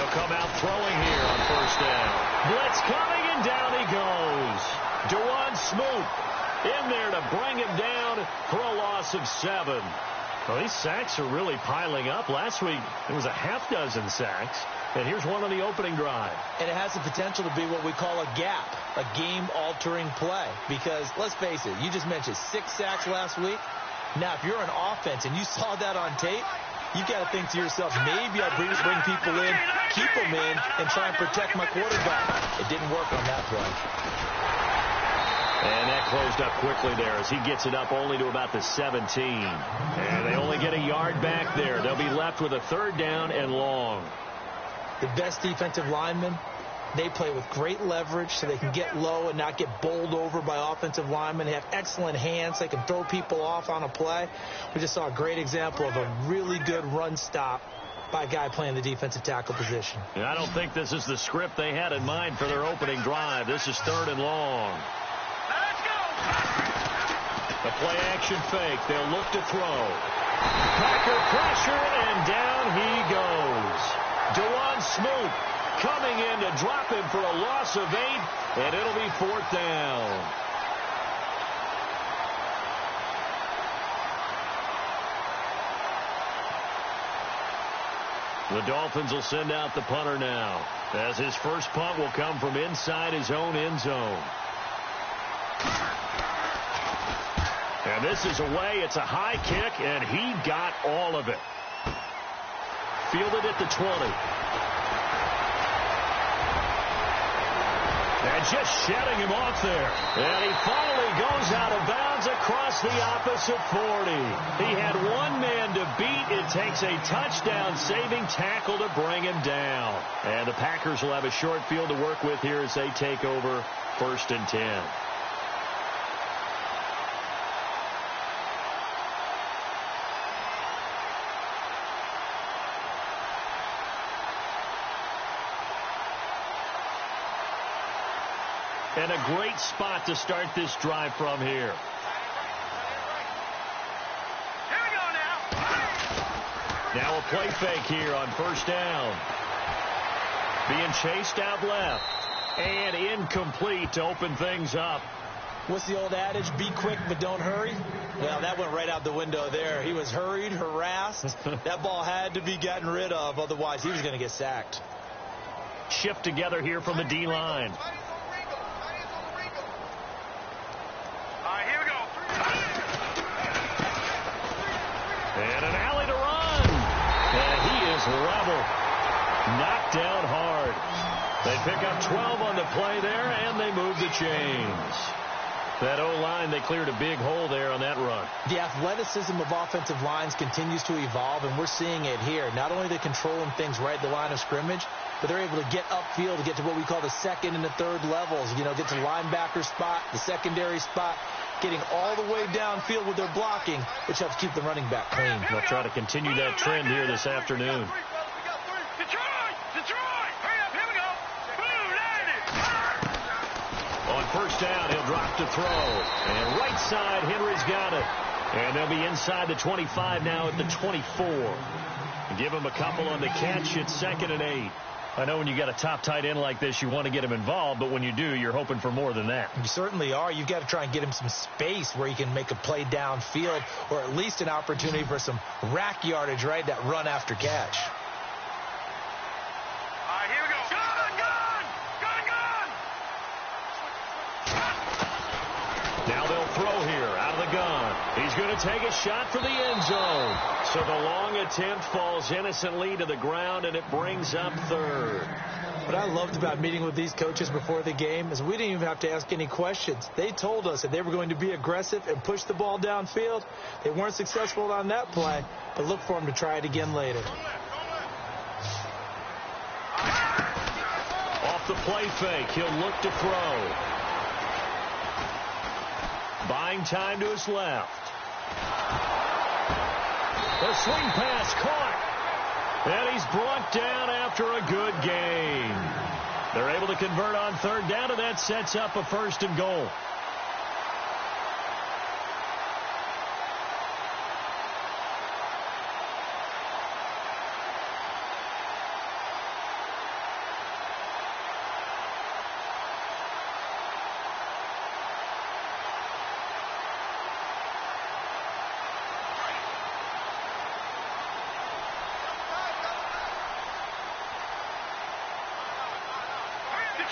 They'll come out throwing here on first down. Blitz coming, and down he goes. Dewan Smoot in there to bring him down for a loss of 7. Well, these sacks are really piling up. Last week, it was a half-dozen sacks. And here's one on the opening drive. And it has the potential to be what we call a gap, a game-altering play. Because, let's face it, you just mentioned 6 sacks last week. Now, if you're an offense and you saw that on tape, you've got to think to yourself, maybe I'll bring people in, keep them in, and try and protect my quarterback. It didn't work on that play. And that closed up quickly there as he gets it up only to about the 17. And they only get a yard back there. They'll be left with a 3rd down and long. The best defensive linemen, they play with great leverage so they can get low and not get bowled over by offensive linemen. They have excellent hands. They can throw people off on a play. We just saw a great example of a really good run stop by a guy playing the defensive tackle position. And I don't think this is the script they had in mind for their opening drive. This is 3rd and long. Let's go! The play action fake. They'll look to throw. Packer pressure, and down he goes. Dewan Smoot coming in to drop him for a loss of 8, and it'll be 4th down. The Dolphins will send out the punter now, as his first punt will come from inside his own end zone. And this is away. It's a high kick, and he got all of it. Fielded at the 20. And just shedding him off there. And he finally goes out of bounds across the opposite 40. He had one man to beat. It takes a touchdown-saving tackle to bring him down. And the Packers will have a short field to work with here as they take over 1st and 10. And a great spot to start this drive from here. Here we go now. Now a play fake here on 1st down. Being chased out left. And incomplete to open things up. What's the old adage? Be quick, but don't hurry. Well, that went right out the window there. He was hurried, harassed. That ball had to be gotten rid of. Otherwise, he was going to get sacked. Shift together here from the D-line. And an alley to run. And he is level. Knocked down hard. They pick up 12 on the play there, and they move the chains. That O-line, they cleared a big hole there on that run. The athleticism of offensive lines continues to evolve, and we're seeing it here. Not only are they controlling things right at the line of scrimmage, but they're able to get upfield to get to what we call the 2nd and the 3rd levels. You know, get to the linebacker spot, the secondary spot, getting all the way downfield with their blocking, which helps keep the running back clean. They'll try to continue that trend here this afternoon. Detroit! Hurry up, here we go! Boom, there it is! On 1st down, he'll drop to throw. And right side, Henry's got it. And they'll be inside the 25 now at the 24. Give him a couple on the catch. It's 2nd and 8. I know when you got a top tight end like this, you want to get him involved, but when you do, you're hoping for more than that. You certainly are. You've got to try and get him some space where he can make a play downfield, or at least an opportunity for some rack yardage, right? That run after catch. All right, here we go. Gun! Now they'll throw here out of the gun. He's going to take a shot for the end zone. So the long attempt falls innocently to the ground, and it brings up 3rd. What I loved about meeting with these coaches before the game is we didn't even have to ask any questions. They told us that they were going to be aggressive and push the ball downfield. They weren't successful on that play, but look for them to try it again later. Off the play fake, he'll look to throw. Buying time to his left. The swing pass caught. And he's brought down after a good gain. They're able to convert on 3rd down, and that sets up a 1st and goal.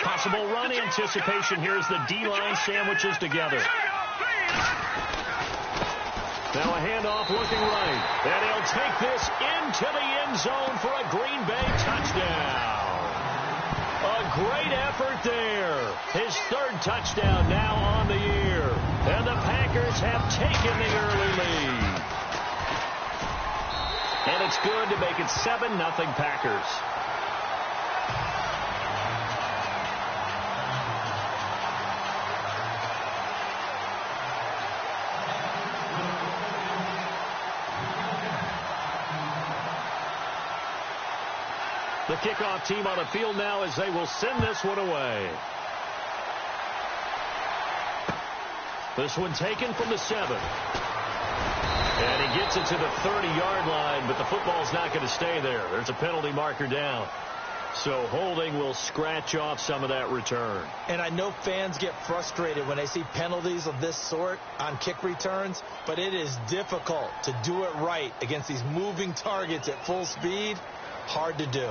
Possible run anticipation here as the D-line sandwiches together. Now a handoff looking right. And he'll take this into the end zone for a Green Bay touchdown. A great effort there. His third touchdown now on the year. And the Packers have taken the early lead. And it's good to make it 7-0 Packers. The kickoff team on the field now as they will send this one away. This one taken from the 7. And he gets it to the 30-yard line, but the football's not going to stay there. There's a penalty marker down. So holding will scratch off some of that return. And I know fans get frustrated when they see penalties of this sort on kick returns, but it is difficult to do it right against these moving targets at full speed. Hard to do.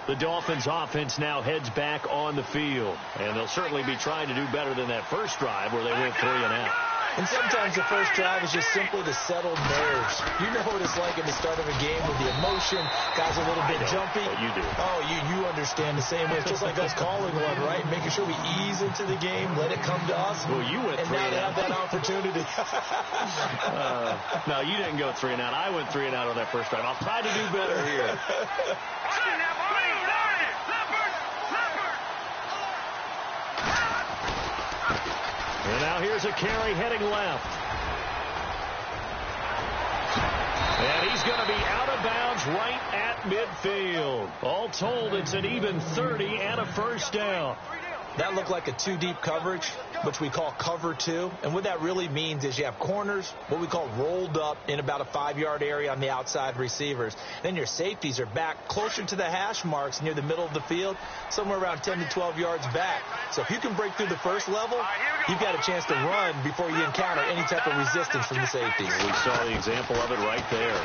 The Dolphins offense now heads back on the field. And they'll certainly be trying to do better than that first drive where they went 3 and out. And sometimes the first drive is just simply to settle nerves. You know what it's like at the start of a game with the emotion. Guys are a little bit jumpy. But you do. Oh, you understand the same way. It's just like us calling one, right? Making sure we ease into the game, let it come to us. Well, you went 3 and out. And now they have that opportunity. No, you didn't go 3 and out. I went 3 and out on that first drive. I'll try to do better here. And now here's a carry heading left. And he's going to be out of bounds right at midfield. All told, it's an even 30 and a first down. That looked like a 2-deep coverage, which we call cover 2. And what that really means is you have corners, what we call rolled up in about a 5-yard area on the outside receivers. Then your safeties are back closer to the hash marks near the middle of the field, somewhere around 10 to 12 yards back. So if you can break through the first level, you've got a chance to run before you encounter any type of resistance from the safeties. We saw the example of it right there.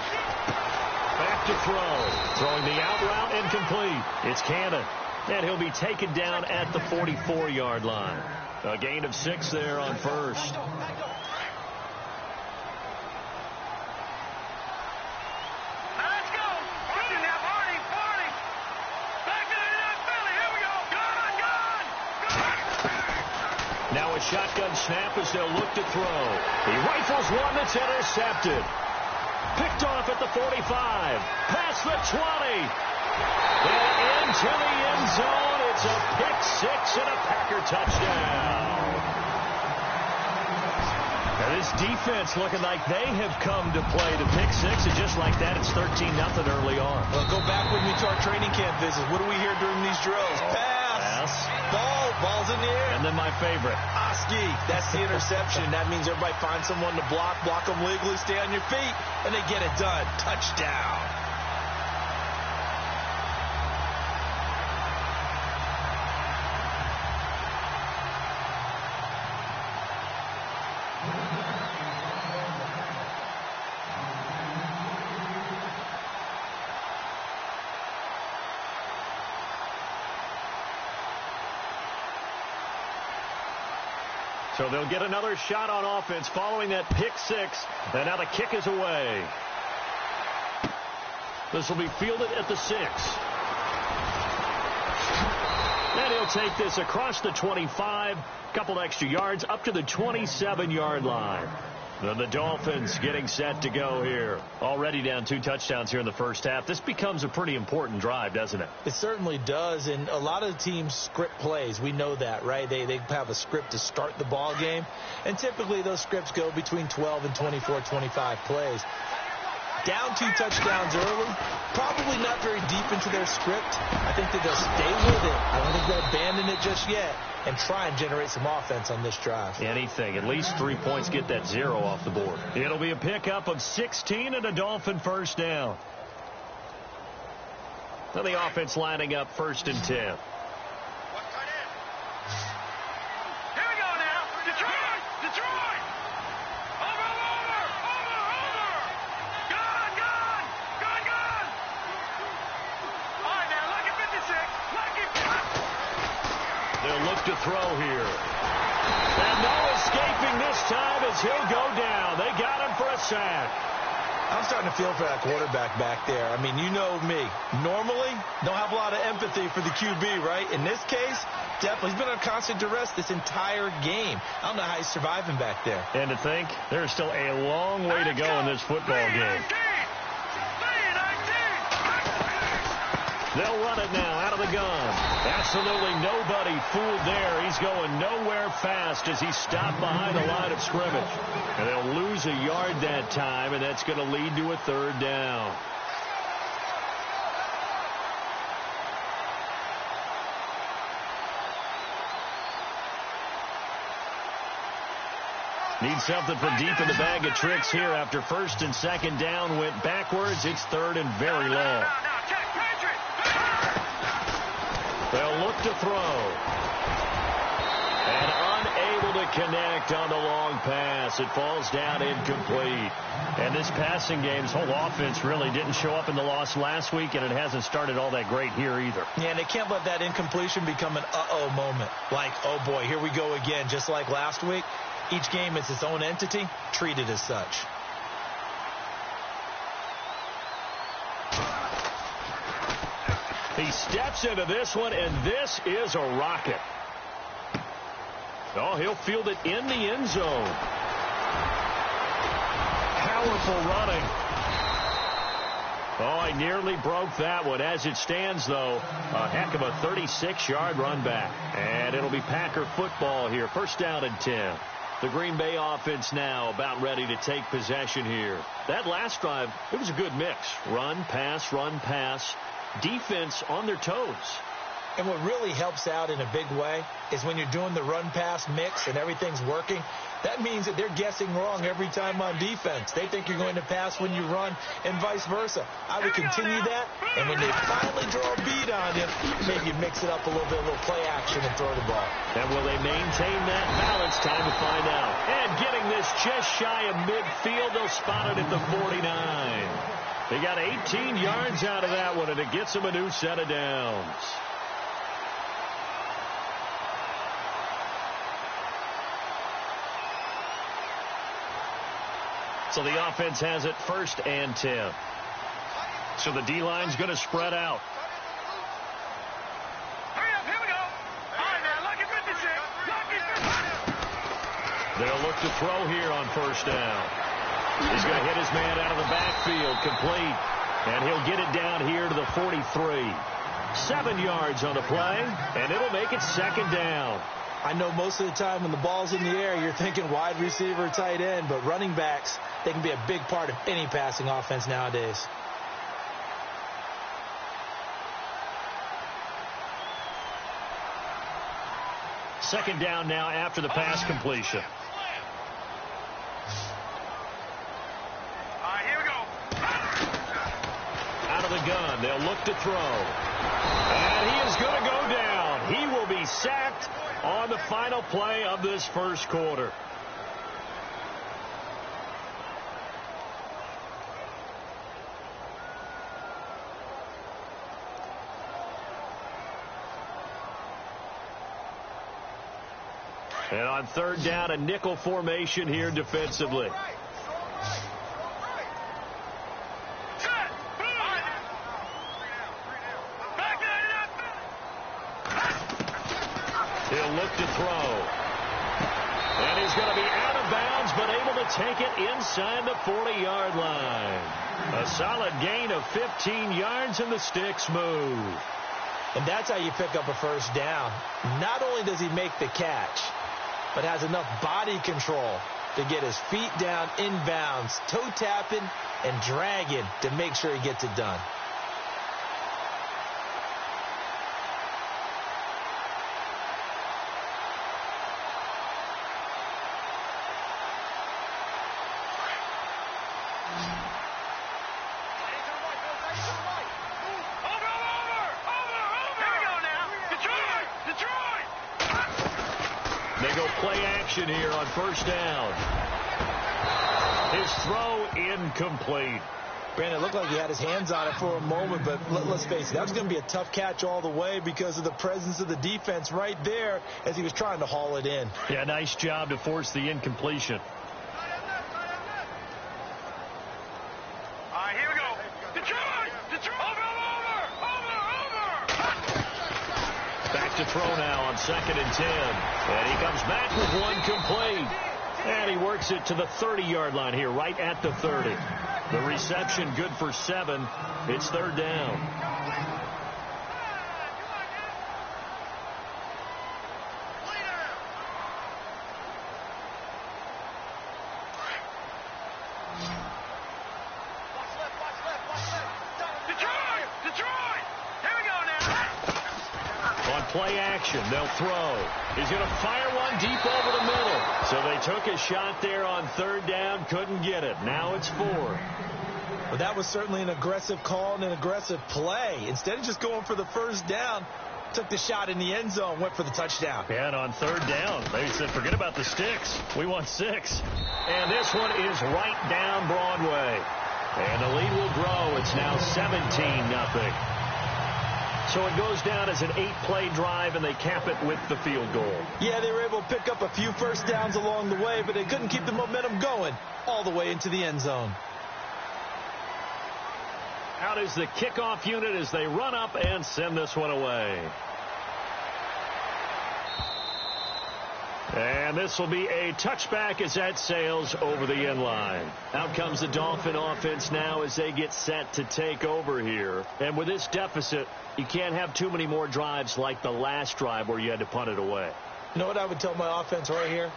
Back to throw. Throwing the out route incomplete. It's Cannon. And he'll be taken down at the 44-yard line. A gain of 6 there on first. Now a shotgun snap as they'll look to throw. He rifles one that's intercepted. Picked off at the 45. Past the 20. And into the end zone. It's a pick-6 and a Packer touchdown. Now this defense looking like they have come to play the pick-6. And just like that, it's 13-0 early on. Well, go back with me to our training camp visits. What do we hear during these drills? Pass. Ball's in the air. And then my favorite. Oski. That's the interception. That means everybody finds someone to block them legally, stay on your feet, and they get it done. Touchdown. So they'll get another shot on offense following that pick-6. And now the kick is away. This will be fielded at the 6. And he'll take this across the 25. Couple extra yards up to the 27-yard line. Then the Dolphins getting set to go here. Already down 2 touchdowns here in the first half. This becomes a pretty important drive, doesn't it? It certainly does, and a lot of teams script plays. We know that, right? They have a script to start the ball game, and typically those scripts go between 12 and 24, 25 plays. Down 2 touchdowns early, probably not very deep into their script. I think that they'll stay with it. I don't think they'll abandon it just yet and try and generate some offense on this drive. Anything. At least 3 points, get that 0 off the board. It'll be a pickup of 16 and a Dolphin first down. So the offense lining up 1st and 10. Over. Gun. to throw here. And no escaping this time as he'll go down. They got him for a sack. I'm starting to feel for that quarterback back there. I mean, you know me. Normally, don't have a lot of empathy for the QB, right? In this case, definitely. He's been on constant duress this entire game. I don't know how he's surviving back there. And to think, there's still a long way to go in this football game. They'll run it now out of the gun. Absolutely nobody fooled there. He's going nowhere fast as he's stopped behind the line of scrimmage. And they'll lose a yard that time, and that's going to lead to a third down. Need something from deep in the bag of tricks here after first and second down went backwards. It's third and very long. They'll look to throw. And unable to connect on the long pass. It falls down incomplete. And this passing game's whole offense really didn't show up in the loss last week, and it hasn't started all that great here either. Yeah, and they can't let that incompletion become an uh-oh moment. Like, oh boy, here we go again, just like last week. Each game is its own entity, treated as such. He steps into this one, and this is a rocket. Oh, he'll field it in the end zone. Powerful running. Oh, I nearly broke that one. As it stands, though, a heck of a 36-yard run back. And it'll be Packer football here. First down and 10. The Green Bay offense now about ready to take possession here. That last drive, it was a good mix. Run, pass, run, pass. Defense on their toes. And what really helps out in a big way is when you're doing the run-pass mix and everything's working, that means that they're guessing wrong every time on defense. They think you're going to pass when you run and vice versa. I would continue that, and when they finally draw a beat on you, maybe you mix it up a little bit, a little play action and throw the ball. And will they maintain that balance? Time to find out. And getting this just shy of midfield, they'll spot it at the 49. They got 18 yards out of that one, and it gets them a new set of downs. So the offense has it first and 10. So the D-line's going to spread out. Hurry up, here we go. All right, now, Lucky 56. They'll look to throw here on first down. He's going to hit his man out of the backfield, complete. And he'll get it down here to the 43. 7 yards on the play, and it'll make it second down. I know most of the time when the ball's in the air, you're thinking wide receiver, tight end, but running backs, they can be a big part of any passing offense nowadays. Second down now after the pass completion. All right, here we go. Out of the gun, they'll look to throw. And he is going to go down. He will be sacked on the final play of this first quarter. And on third down, a nickel formation here defensively. He'll look to throw. And he's going to be out of bounds, but able to take it inside the 40-yard line. A solid gain of 15 yards, and the sticks move. And that's how you pick up a first down. Not only does he make the catch, but has enough body control to get his feet down inbounds, toe tapping and dragging to make sure he gets it done. They go play action here on first down. His throw incomplete. Brandon, it looked like he had his hands on it for a moment, but let's face it, that was going to be a tough catch all the way because of the presence of the defense right there as he was trying to haul it in. Yeah, nice job to force the incompletion. All right, here we go. Detroit! Over! Back to throw now on 2nd and 10. And he comes back with one complete. And he works it to the 30-yard line here, right at the 30. The reception good for 7. It's 3rd down. Detroit! Here we go now. On play action, they'll throw. He's going to fire one deep over the middle. So they took a shot there on 3rd down, couldn't get it. Now it's 4. Well, that was certainly an aggressive call and an aggressive play. Instead of just going for the 1st down, took the shot in the end zone, went for the touchdown. Yeah, and on 3rd down, they said, forget about the sticks. We want 6. And this one is right down Broadway. And the lead will grow. It's now 17-0. So it goes down as an 8-play drive, and they cap it with the field goal. Yeah, they were able to pick up a few 1st downs along the way, but they couldn't keep the momentum going all the way into the end zone. Out is the kickoff unit as they run up and send this one away. And this will be a touchback as that sails over the end line. Out comes the Dolphin offense now as they get set to take over here. And with this deficit, you can't have too many more drives like the last drive where you had to punt it away. You know what I would tell my offense right here?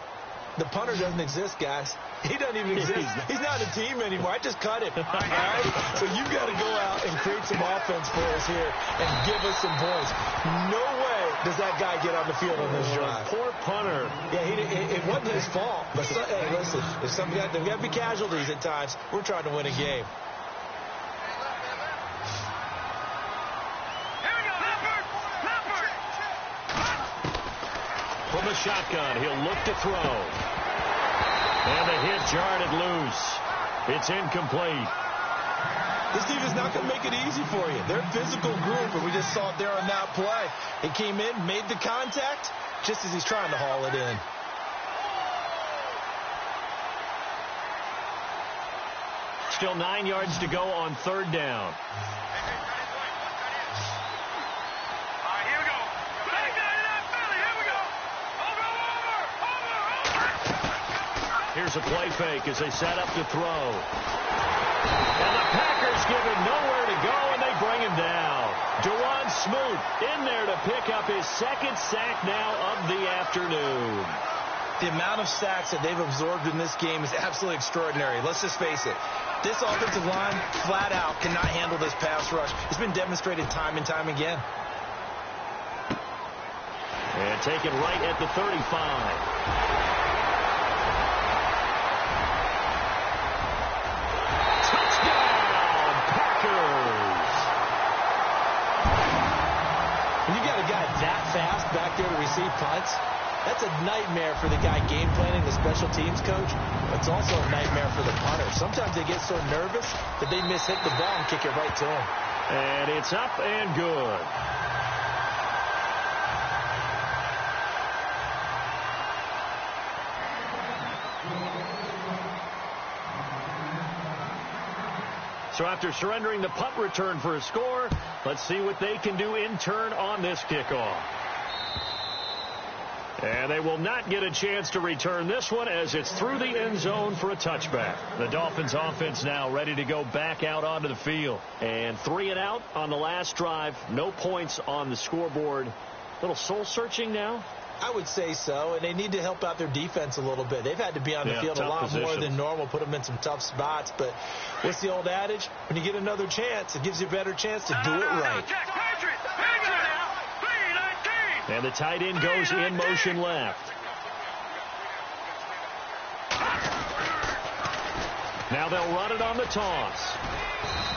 The punter doesn't exist, guys. He doesn't even exist. He's not a team anymore. I just cut him. All right? So you've got to go out and create some offense for us here and give us some points. No way does that guy get on the field on this drive. Poor punter. Yeah, it wasn't his fault. But hey, listen, if there's got to be casualties at times. We're trying to win a game. From the shotgun, he'll look to throw. And the hit jarred it loose. It's incomplete. This team is not going to make it easy for you. They're a physical group, and we just saw it there on that play. He came in, made the contact, just as he's trying to haul it in. Still 9 yards to go on 3rd down. Here's a play fake as they set up to throw. And the Packers give him nowhere to go, and they bring him down. Dewan Smoot in there to pick up his 2nd sack now of the afternoon. The amount of sacks that they've absorbed in this game is absolutely extraordinary. Let's just face it. This offensive line, flat out, cannot handle this pass rush. It's been demonstrated time and time again. And taken right at the 35. That fast back there to receive punts, that's a nightmare for the guy game planning, the special teams coach. It's also a nightmare for the punter. Sometimes they get so nervous that they hit the ball and kick it right to him. And it's up and good. So after surrendering the punt return for a score, let's see what they can do in turn on this kickoff. And they will not get a chance to return this one as it's through the end zone for a touchback. The Dolphins offense now ready to go back out onto the field. And 3 and out on the last drive. No points on the scoreboard. A little soul searching now. I would say so, and they need to help out their defense a little bit. They've had to be on the field a lot more than normal, put them in some tough spots. But what's the old adage? When you get another chance, it gives you a better chance to do it right. And the tight end goes in motion left. Now they'll run it on the toss.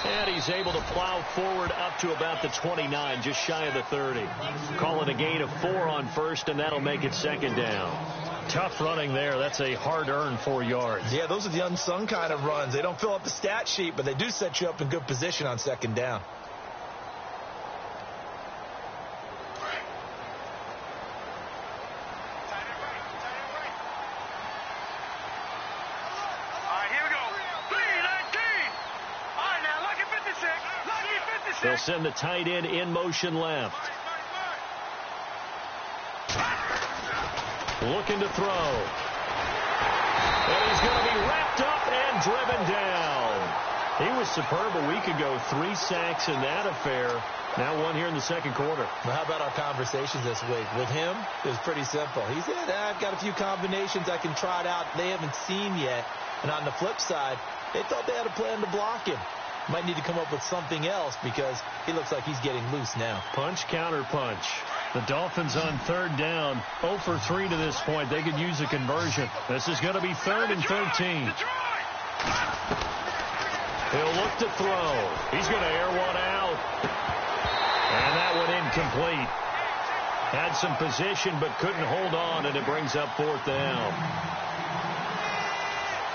And he's able to plow forward up to about the 29, just shy of the 30. Calling a gain of 4 on first, and that'll make it second down. Tough running there. That's a hard-earned 4 yards. Yeah, those are the unsung kind of runs. They don't fill up the stat sheet, but they do set you up in good position on second down. They'll send the tight end in motion left. Looking to throw. And he's going to be wrapped up and driven down. He was superb a week ago. 3 sacks in that affair. Now 1 here in the second quarter. Well, how about our conversations this week? With him, it was pretty simple. He said, I've got a few combinations I can try it out they haven't seen yet. And on the flip side, they thought they had a plan to block him. Might need to come up with something else because he looks like he's getting loose now. Punch, counter punch. The Dolphins on third down. 0 for 3 to this point. They could use a conversion. This is going to be 3rd and 13. He'll look to throw. He's going to air one out. And that one incomplete. Had some position but couldn't hold on, and it brings up 4th down.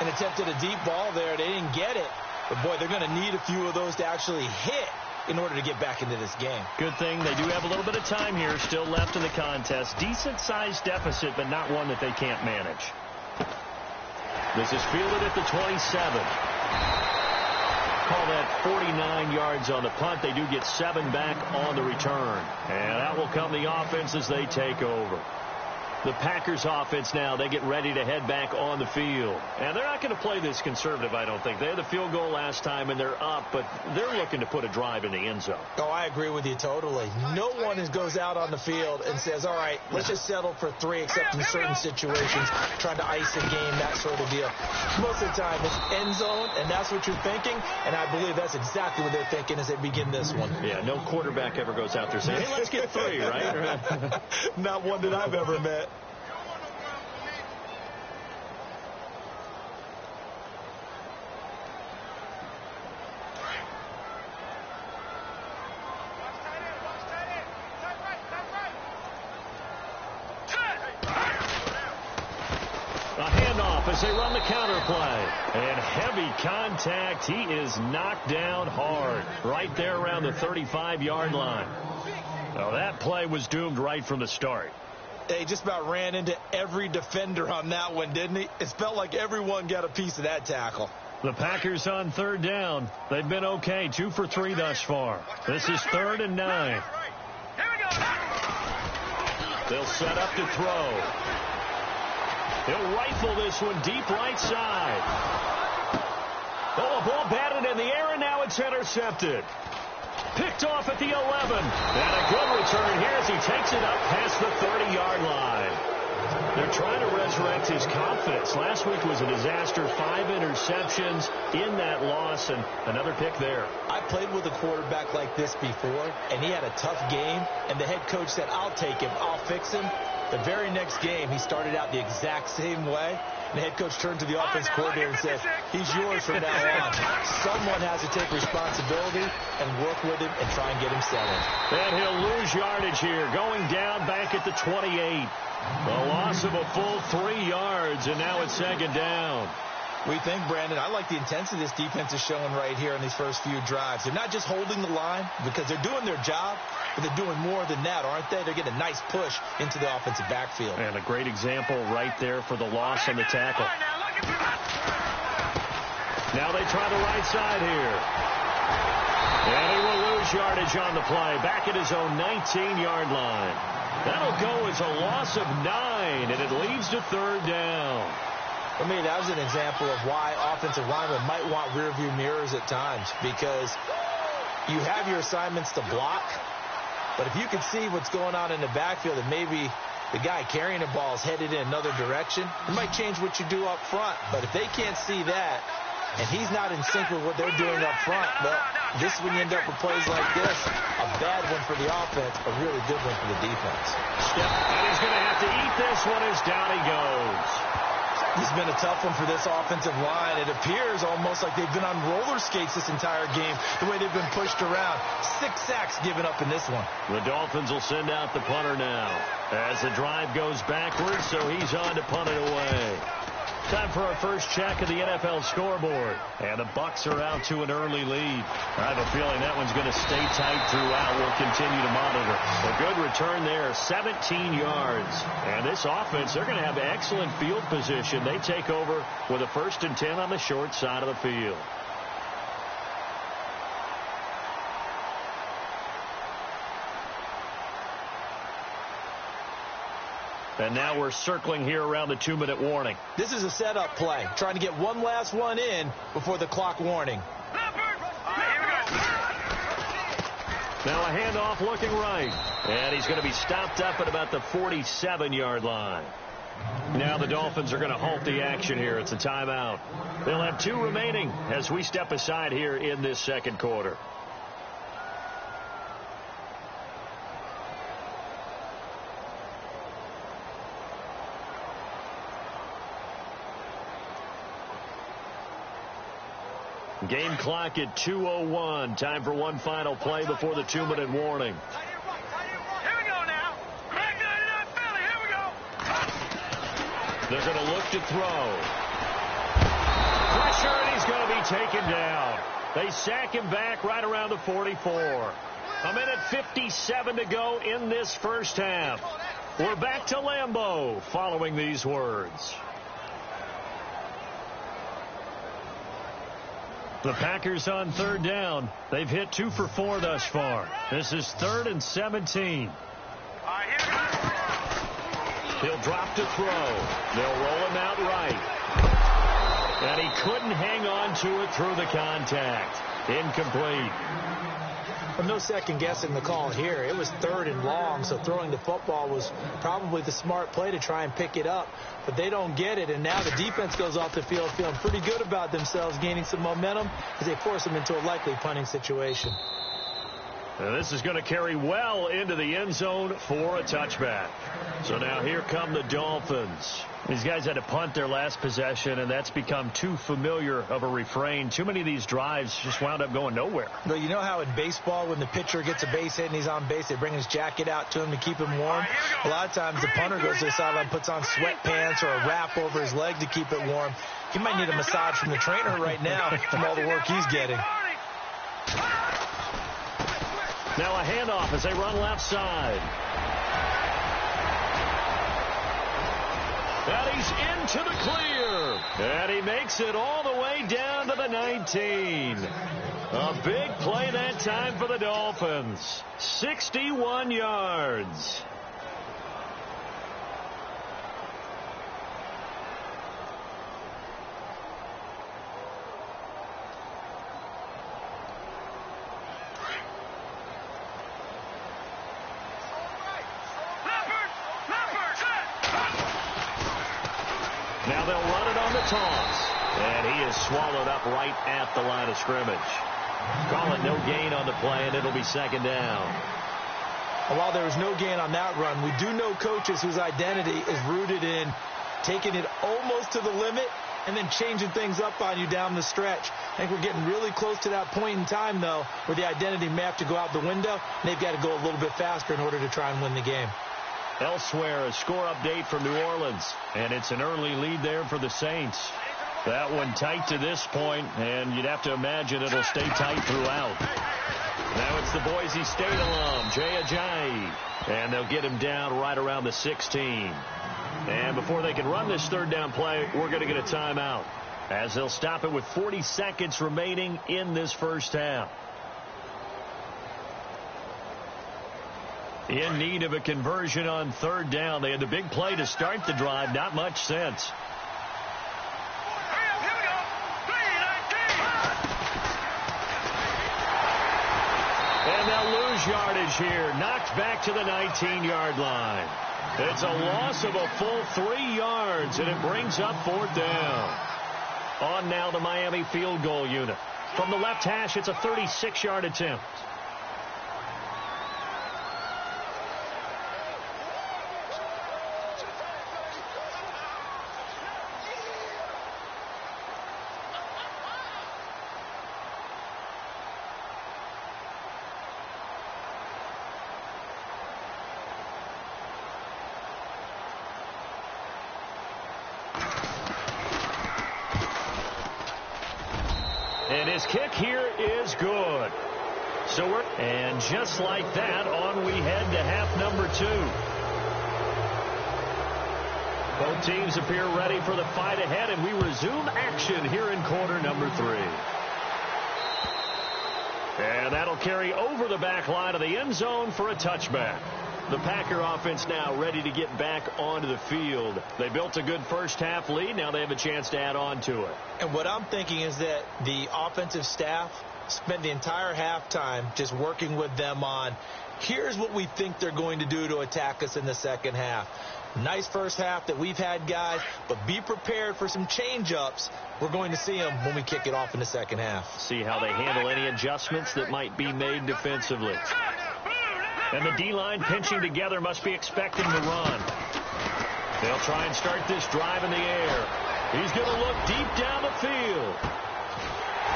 An attempt at a deep ball there. They didn't get it. But, boy, they're going to need a few of those to actually hit in order to get back into this game. Good thing they do have a little bit of time here still left in the contest. Decent-sized deficit, but not one that they can't manage. This is fielded at the 27. Call that 49 yards on the punt. They do get 7 back on the return. And that will come the offense as they take over. The Packers offense now, they get ready to head back on the field. And they're not going to play this conservative, I don't think. They had the field goal last time, and they're up, but they're looking to put a drive in the end zone. Oh, I agree with you totally. No one goes out on the field and says, all right, let's just settle for 3, except in certain situations, trying to ice a game, that sort of deal. Most of the time, it's end zone, and that's what you're thinking, and I believe that's exactly what they're thinking as they begin this one. Yeah, no quarterback ever goes out there saying, hey, let's get 3, right? Not one that I've ever met. As they run the counter play. And heavy contact. He is knocked down hard. Right there around the 35-yard line. Well, that play was doomed right from the start. They just about ran into every defender on that one, didn't he? It felt like everyone got a piece of that tackle. The Packers on third down. They've been okay. 2 for 3 thus far. This is 3rd and 9. They'll set up to throw. He'll rifle this one deep right side. Oh, a ball batted in the air, and now it's intercepted. Picked off at the 11. And a good return here as he takes it up past the 30-yard line. They're trying to resurrect his confidence. Last week was a disaster. 5 interceptions in that loss, and another pick there. I played with a quarterback like this before, and he had a tough game, and the head coach said, I'll take him, I'll fix him. The very next game, he started out the exact same way. And the head coach turned to the offense coordinator and said, he's yours from now on. Someone has to take responsibility and work with him and try and get him settled. And he'll lose yardage here, going down back at the 28. A loss of a full 3 yards, and now it's second down. What do you think, Brandon? I like the intensity this defense is showing right here in these first few drives. They're not just holding the line because they're doing their job, but they're doing more than that, aren't they? They're getting a nice push into the offensive backfield. And a great example right there for the loss on the tackle. Now they try the right side here. And he will lose yardage on the play, back at his own 19-yard line. That'll go as a loss of 9, and it leads to third down. For me, that was an example of why offensive linemen might want rearview mirrors at times, because you have your assignments to block, but if you can see what's going on in the backfield and maybe the guy carrying the ball is headed in another direction, it might change what you do up front. But if they can't see that and he's not in sync with what they're doing up front, well, this is when you end up with plays like this. A bad one for the offense, a really good one for the defense. And he's going to have to eat this one as down he goes. This has been a tough one for this offensive line. It appears almost like they've been on roller skates this entire game, the way they've been pushed around. 6 sacks given up in this one. The Dolphins will send out the punter now as the drive goes backwards, so he's on to punt it away. Time for our first check of the NFL scoreboard. And the Bucs are out to an early lead. I have a feeling that one's going to stay tight throughout. We'll continue to monitor. A good return there, 17 yards. And this offense, they're going to have excellent field position. They take over with a 1st and 10 on the short side of the field. And now we're circling here around the 2-minute warning. This is a setup play, trying to get one last one in before the clock warning. Now a handoff looking right. And he's going to be stopped up at about the 47-yard line. Now the Dolphins are going to halt the action here. It's a timeout. They'll have 2 remaining as we step aside here in this second quarter. Game clock at 2:01. Time for one final play before the 2-minute warning. Here we go now. Here we go. They're going to look to throw. Pressure, and he's going to be taken down. They sack him back right around the 44. A minute 57 to go in this first half. We're back to Lambeau following these words. The Packers on 3rd down. They've hit 2 for 4 thus far. This is 3rd and 17. He'll drop to throw. They'll roll him out right. And he couldn't hang on to it through the contact. Incomplete. Well, no second guessing the call here. It was 3rd and long, so throwing the football was probably the smart play to try and pick it up. But they don't get it, and now the defense goes off the field feeling pretty good about themselves, gaining some momentum as they force them into a likely punting situation. And this is going to carry well into the end zone for a touchback. So now here come the Dolphins. These guys had to punt their last possession, and that's become too familiar of a refrain. Too many of these drives just wound up going nowhere. But you know how in baseball, when the pitcher gets a base hit and he's on base, they bring his jacket out to him to keep him warm? A lot of times the punter goes to the sideline, puts on sweatpants or a wrap over his leg to keep it warm. He might need a massage from the trainer right now from all the work he's getting. Now a handoff as they run left side. And he's into the clear. And he makes it all the way down to the 19. A big play that time for the Dolphins. 61 yards. Now they'll run it on the toss. And he is swallowed up right at the line of scrimmage. Call it no gain on the play, and it'll be 2nd down. And while there was no gain on that run, we do know coaches whose identity is rooted in taking it almost to the limit and then changing things up on you down the stretch. I think we're getting really close to that point in time, though, where the identity may have to go out the window, and they've got to go a little bit faster in order to try and win the game. Elsewhere, a score update from New Orleans, and it's an early lead there for the Saints. That one tight to this point, and you'd have to imagine it'll stay tight throughout. Now it's the Boise State alum, Jay Ajayi, and they'll get him down right around the 16. And before they can run this 3rd down play, we're going to get a timeout, as they'll stop it with 40 seconds remaining in this first half. In need of a conversion on 3rd down. They had the big play to start the drive. Not much sense. Here we go. 3-19. And they'll lose yardage here. Knocked back to the 19-yard line. It's a loss of a full 3 yards, and it brings up 4th down. On now the Miami field goal unit. From the left hash, it's a 36-yard attempt. And his kick here is good. And just like that, on we head to half number 2. Both teams appear ready for the fight ahead, and we resume action here in quarter number 3. And that'll carry over the back line of the end zone for a touchback. The Packer offense now ready to get back onto the field. They built a good first half lead. Now they have a chance to add on to it. And what I'm thinking is that the offensive staff spent the entire halftime just working with them on, here's what we think they're going to do to attack us in the second half. Nice first half that we've had, guys, but be prepared for some change-ups. We're going to see them when we kick it off in the second half. See how they handle any adjustments that might be made defensively. And the D-line pinching together must be expecting the run. They'll try and start this drive in the air. He's going to look deep down the field.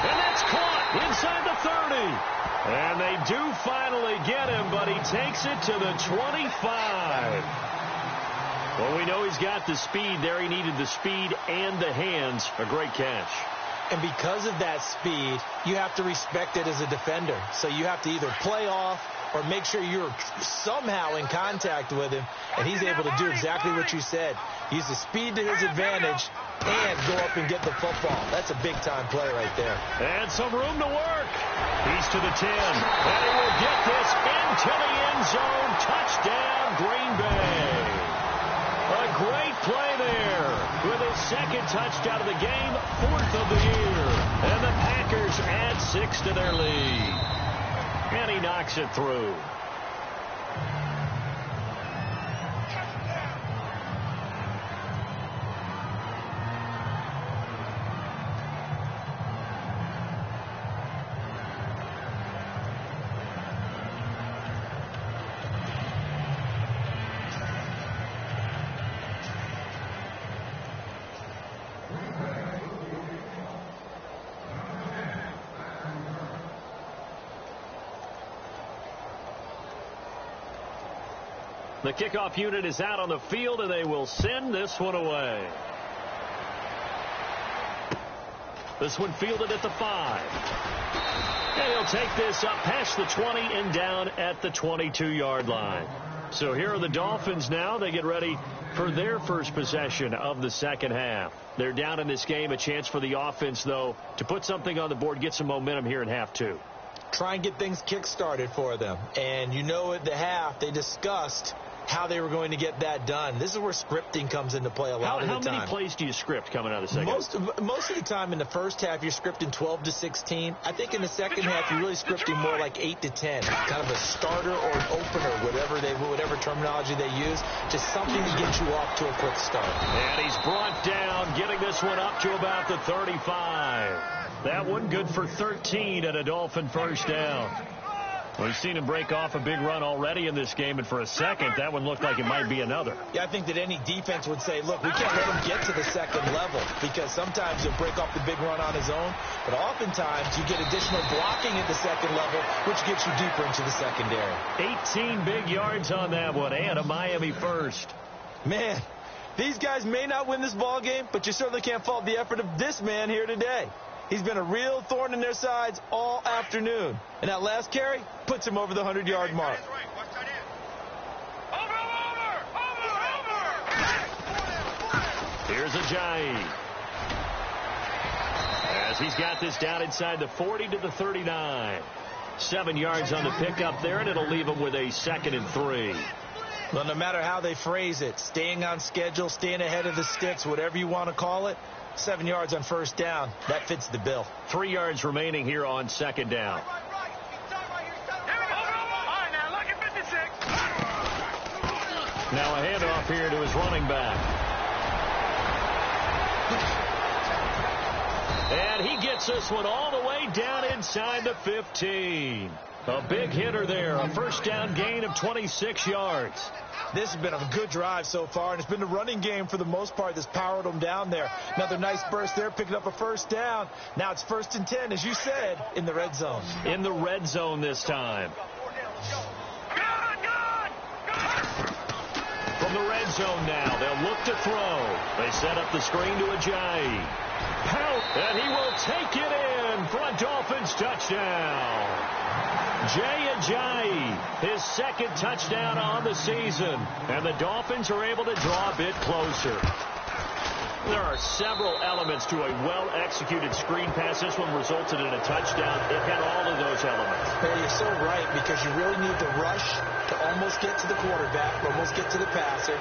And that's caught inside the 30. And they do finally get him, but he takes it to the 25. Well, we know he's got the speed there. He needed the speed and the hands. A great catch. And because of that speed, you have to respect it as a defender. So you have to either play off or make sure you're somehow in contact with him, and he's able to do exactly what you said. Use the speed to his advantage and go up and get the football. That's a big-time play right there. And some room to work. He's to the 10, and he will get this into the end zone. Touchdown, Green Bay. A great play there with his second touchdown of the game, 4th of the year. And the Packers add 6 to their lead. And he knocks it through. The kickoff unit is out on the field, and they will send this one away. This one fielded at the 5. And he'll take this up past the 20 and down at the 22-yard line. So here are the Dolphins now. They get ready for their first possession of the second half. They're down in this game. A chance for the offense, though, to put something on the board, get some momentum here in half 2. Try and get things kick-started for them. And you know at the half, they discussed how they were going to get that done. This is where scripting comes into play a lot of the time. How many plays do you script coming out of the second? Most of the time in the first half, you're scripting 12 to 16. I think in the second half, you're really scripting more like 8 to 10. Kind of a starter or an opener, whatever terminology they use. Just something to get you off to a quick start. And he's brought down, getting this one up to about the 35. That one good for 13 and a Dolphin first down. We've seen him break off a big run already in this game, and for a second, that one looked like it might be another. Yeah, I think that any defense would say, look, we can't let him get to the second level, because sometimes he'll break off the big run on his own, but oftentimes you get additional blocking at the second level, which gets you deeper into the secondary. 18 big yards on that one, and a Miami first. Man, these guys may not win this ball game, but you certainly can't fault the effort of this man here today. He's been a real thorn in their sides all afternoon. And that last carry puts him over the 100-yard mark. Here's Ajayi. As he's got this down inside the 40 to the 39. 7 yards on the pickup there, and it'll leave him with a 2nd and 3. Well, no matter how they phrase it, staying on schedule, staying ahead of the sticks, whatever you want to call it, 7 yards on first down, that fits the bill. 3 yards remaining here on second down. Now a handoff here to his running back. And he gets this one all the way down inside the 15. A big hitter there, a first down gain of 26 yards. This has been a good drive so far, and it's been the running game for the most part that's powered them down there. Another nice burst there, picking up a first down. Now it's 1st and 10, as you said, in the red zone. In the red zone this time. From the red zone now, they'll look to throw. They set up the screen to Ajayi. And he will take it in for a Dolphins touchdown. Jay Ajayi, his second touchdown on the season. And the Dolphins are able to draw a bit closer. There are several elements to a well-executed screen pass. This one resulted in a touchdown. It had all of those elements. Well, you're so right, because you really need the rush to almost get to the quarterback, almost get to the passer.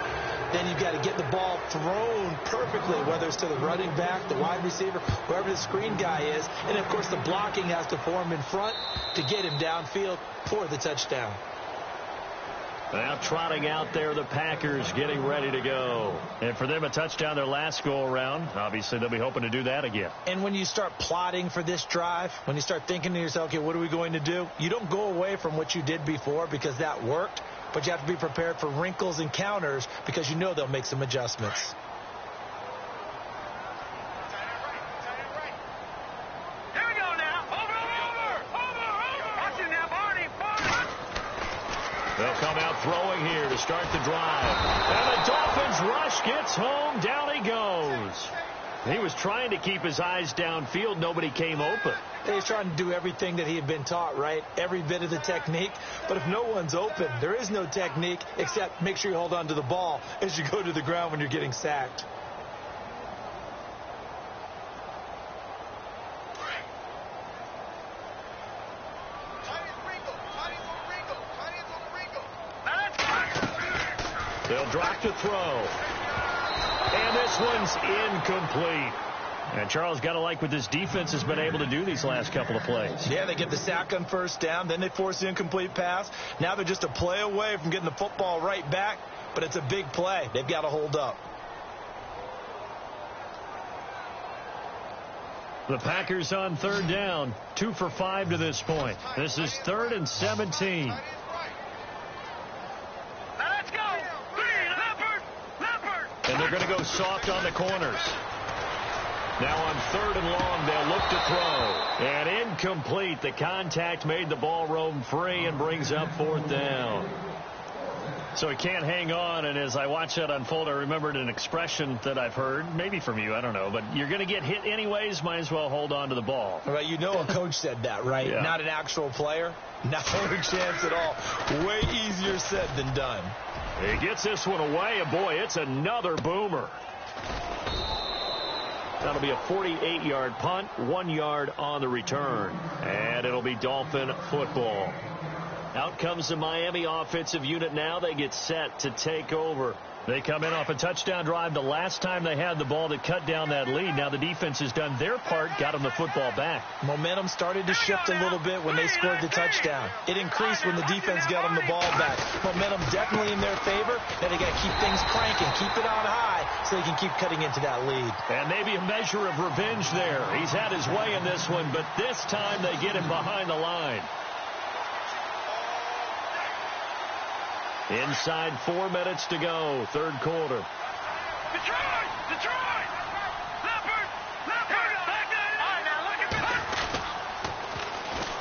Then you've got to get the ball thrown perfectly, whether it's to the running back, the wide receiver, whoever the screen guy is. And, of course, the blocking has to form in front to get him downfield for the touchdown. Now trotting out there, the Packers getting ready to go. And for them, a touchdown their last go-around. Obviously, they'll be hoping to do that again. And when you start plotting for this drive, when you start thinking to yourself, okay, what are we going to do? You don't go away from what you did before because that worked, but you have to be prepared for wrinkles and counters because you know they'll make some adjustments. Here we go now. Over. Watch it now, Barney. They'll come out throwing here to start the drive. And the Dolphins rush gets home. Down he goes. He was trying to keep his eyes downfield. Nobody came open. He's trying to do everything that he had been taught, right? Every bit of the technique. But if no one's open, there is no technique except make sure you hold on to the ball as you go to the ground when you're getting sacked. They'll drop to throw. And this one's incomplete. And Charles, got to like what this defense has been able to do these last couple of plays. Yeah, they get the sack on first down. Then they force the incomplete pass. Now they're just a play away from getting the football right back. But it's a big play. They've got to hold up. The Packers on third down. 2 for 5 to this point. This is 3rd and 17. And they're going to go soft on the corners. Now on 3rd and long, they'll look to throw. And incomplete. The contact made the ball roam free and brings up 4th down. So he can't hang on. And as I watch that unfold, I remembered an expression that I've heard, maybe from you, I don't know. But you're going to get hit anyways, might as well hold on to the ball. Well, you know a coach said that, right? Yeah. Not an actual player. Not a chance at all. Way easier said than done. He gets this one away, and boy, it's another boomer. That'll be a 48-yard punt, 1 yard on the return. And it'll be Dolphin football. Out comes the Miami offensive unit now. They get set to take over. They come in off a touchdown drive the last time they had the ball that cut down that lead. Now the defense has done their part, got them the football back. Momentum started to shift a little bit when they scored the touchdown. It increased when the defense got them the ball back. Momentum definitely in their favor. Now they got to keep things cranking, keep it on high so they can keep cutting into that lead. And maybe a measure of revenge there. He's had his way in this one, but this time they get him behind the line. Inside 4 minutes to go, 3rd quarter. Detroit! Leopard!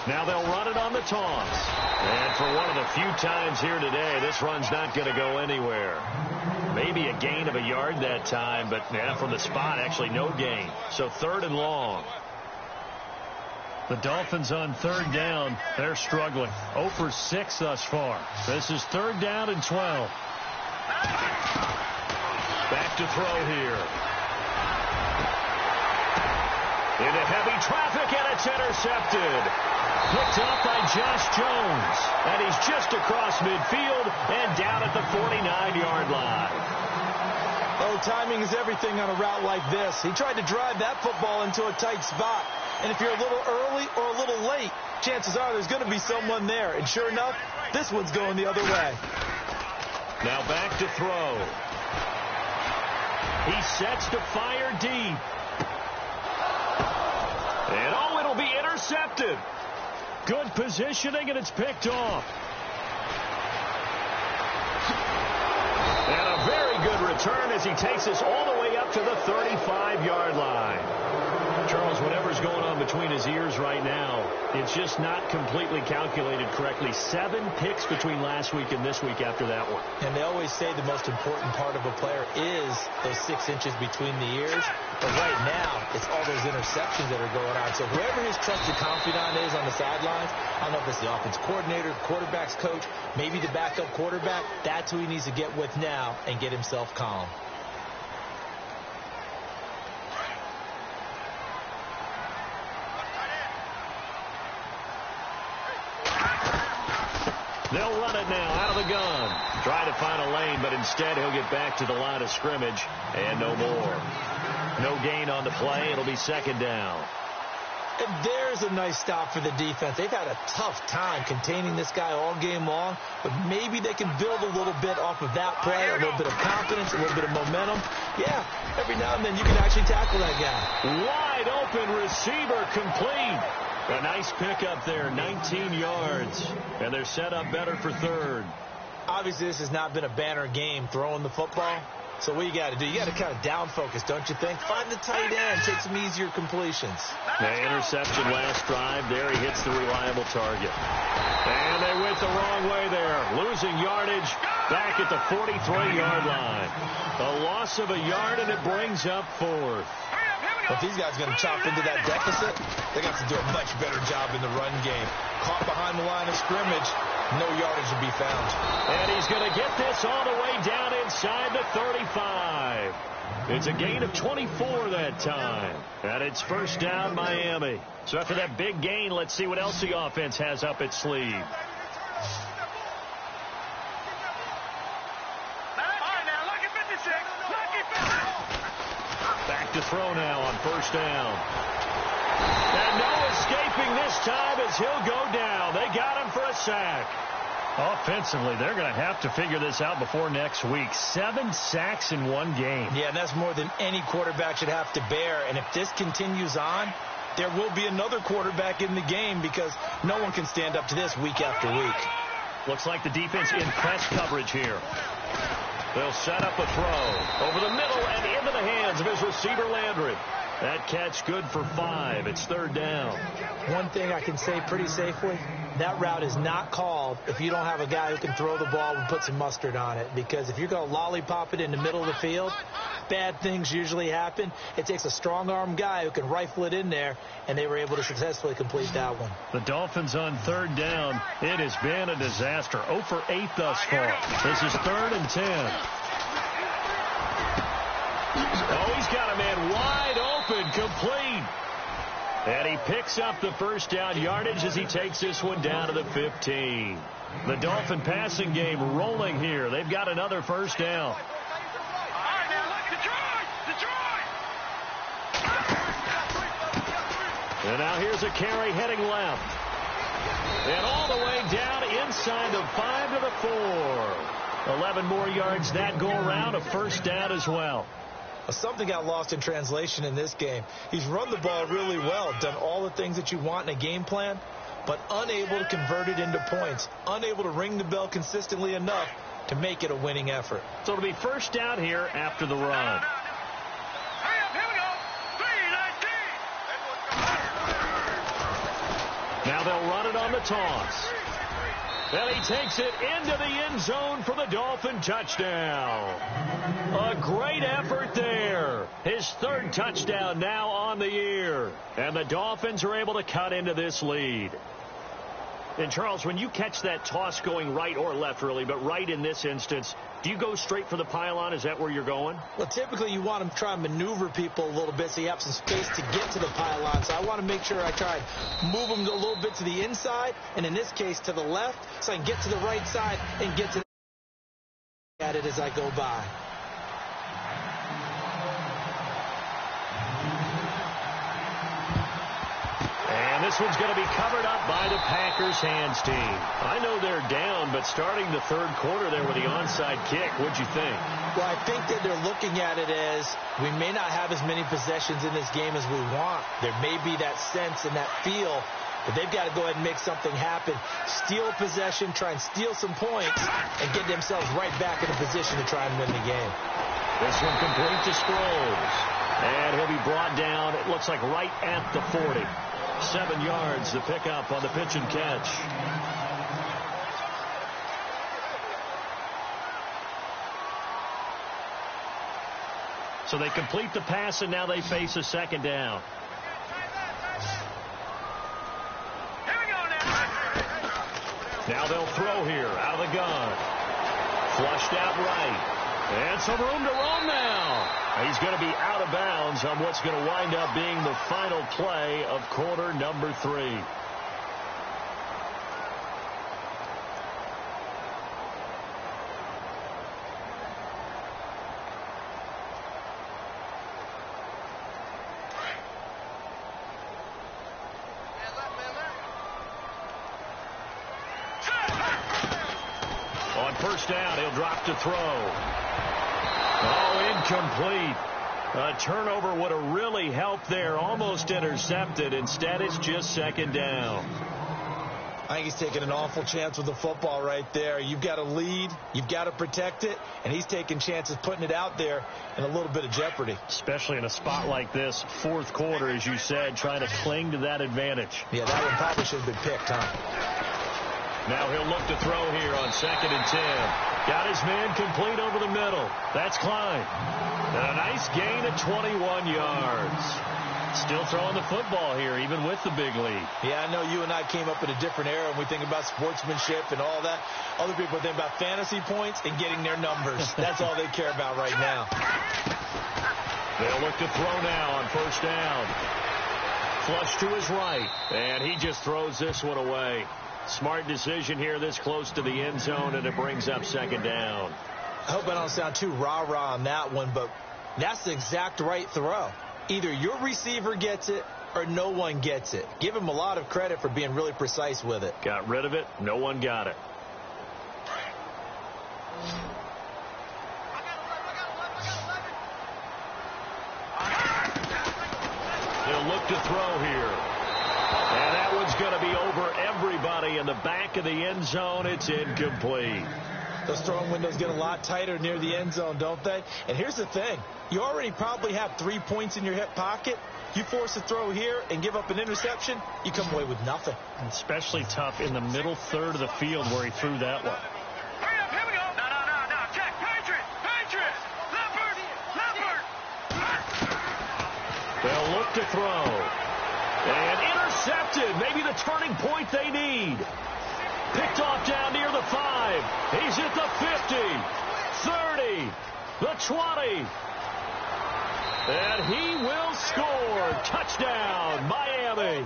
Now they'll run it on the toss. And for one of the few times here today, this run's not going to go anywhere. Maybe a gain of a yard that time, but yeah, from the spot, actually no gain. So 3rd and long. The Dolphins on 3rd down. They're struggling. 0 for 6 thus far. This is 3rd down and 12. Back to throw here. Into heavy traffic, and it's intercepted. Picked up by Josh Jones. And he's just across midfield and down at the 49-yard line. Oh, timing is everything on a route like this. He tried to drive that football into a tight spot. And if you're a little early or a little late, chances are there's going to be someone there. And sure enough, this one's going the other way. Now back to throw. He sets to fire deep. And oh, it'll be intercepted. Good positioning, and it's picked off. And a very good return as he takes us all the way up to the 35-yard line. Charles, whatever's going on between his ears right now, it's just not completely calculated correctly. 7 picks between last week and this week after that one. And they always say the most important part of a player is those 6 inches between the ears. But right now, it's all those interceptions that are going on. So whoever his trusted confidant is on the sidelines, I don't know if it's the offense coordinator, quarterback's coach, maybe the backup quarterback, that's who he needs to get with now and get himself calm. They'll run it now out of the gun. Try to find a lane, but instead he'll get back to the line of scrimmage and no more. No gain on the play. It'll be second down. And there's a nice stop for the defense. They've had a tough time containing this guy all game long, but maybe they can build a little bit off of that play, a little bit of confidence, a little bit of momentum. Yeah, every now and then you can actually tackle that guy. Wide open receiver complete. A nice pickup there, 19 yards. And they're set up better for third. Obviously, this has not been a banner game throwing the football. So what you got to do, you got to kind of down focus, don't you think? Find the tight end, take some easier completions. The interception last drive. There he hits the reliable target. And they went the wrong way there. Losing yardage back at the 43-yard line. A loss of a yard, and it brings up fourth. But these guys are going to chop into that deficit. They got to do a much better job in the run game. Caught behind the line of scrimmage, no yardage to be found. And he's going to get this all the way down inside the 35. It's a gain of 24 that time. And it's first down, Miami. So after that big gain, let's see what else the offense has up its sleeve. Back to throw now on first down. And no escaping this time as he'll go down. They got him for a sack. Offensively, they're going to have to figure this out before next week. 7 sacks in one game. Yeah, and that's more than any quarterback should have to bear. And if this continues on, there will be another quarterback in the game because no one can stand up to this week after week. Looks like the defense in press coverage here. They'll set up a throw over the middle and into the hands of his receiver, Landry. That catch good for 5. It's third down. One thing I can say pretty safely, that route is not called if you don't have a guy who can throw the ball and put some mustard on it. Because if you're going to lollipop it in the middle of the field, bad things usually happen. It takes a strong-arm guy who can rifle it in there, and they were able to successfully complete that one. The Dolphins on third down. It has been a disaster. 0 for 8 thus far. This is 3rd and 10. Oh, he's got a man wide open, complete. And he picks up the first down yardage as he takes this one down to the 15. The Dolphin passing game rolling here. They've got another first down. And now here's a carry heading left. And all the way down inside the 5 to the 4. 11 more yards that go around, a first down as well. Something got lost in translation in this game. He's run the ball really well, done all the things that you want in a game plan, but unable to convert it into points, unable to ring the bell consistently enough to make it a winning effort. So it'll be first down here after the run. Now they'll run it on the toss. And he takes it into the end zone for the Dolphin touchdown. A great effort there. His 3rd touchdown now on the year. And the Dolphins are able to cut into this lead. And, Charles, when you catch that toss going right or left, really, but right in this instance, do you go straight for the pylon? Is that where you're going? Well, typically you want to try and maneuver people a little bit so you have some space to get to the pylon. So I want to make sure I try and move them a little bit to the inside, and in this case to the left, so I can get to the right side and get to at it as I go by. And this one's going to be covered up by the Packers hands team. I know they're down, but starting the 3rd quarter there with the onside kick, what'd you think? Well, I think that they're looking at it as we may not have as many possessions in this game as we want. There may be that sense and that feel, but they've got to go ahead and make something happen. Steal possession, try and steal some points, and get themselves right back in a position to try and win the game. This one complete to Sproles. And he'll be brought down, it looks like right at the 40. 7 yards to pick up on the pitch and catch. So they complete the pass, and now they face a second down. Now they'll throw here out of the gun. Flushed out right. And some room to roam now. He's going to be out of bounds on what's going to wind up being the final play of quarter number 3. On first down, he'll drop to throw. Oh, incomplete. A turnover would have really helped there. Almost intercepted. Instead, it's just second down. I think he's taking an awful chance with the football right there. You've got to lead. You've got to protect it. And he's taking chances putting it out there in a little bit of jeopardy. Especially in a spot like this, fourth quarter, as you said, trying to cling to that advantage. Yeah, that one probably should have been picked, huh? Now he'll look to throw here on 2nd and 10. Got his man complete over the middle. That's Klein. And a nice gain of 21 yards. Still throwing the football here, even with the big lead. Yeah, I know you and I came up in a different era, and we think about sportsmanship and all that. Other people think about fantasy points and getting their numbers. That's all they care about right now. They'll look to throw now on first down. Flush to his right, and he just throws this one away. Smart decision here this close to the end zone, and it brings up second down. I hope I don't sound too rah-rah on that one, but that's the exact right throw. Either your receiver gets it or no one gets it. Give him a lot of credit for being really precise with it. Got rid of it. No one got it. They'll look to throw here. And that one's going to be over everybody in the back of the end zone. It's incomplete. Those throwing windows get a lot tighter near the end zone, don't they? And here's the thing. You already probably have 3 points in your hip pocket. You force a throw here and give up an interception, you come away with nothing. Especially tough in the middle third of the field where he threw that one. Hurry up, here we go. No. Check. Patriot. Leopard. They'll look to throw. And intercepted. Maybe the turning point they need. Picked off down near the 5. He's at the 50, 30, the 20. And he will score. Touchdown, Miami.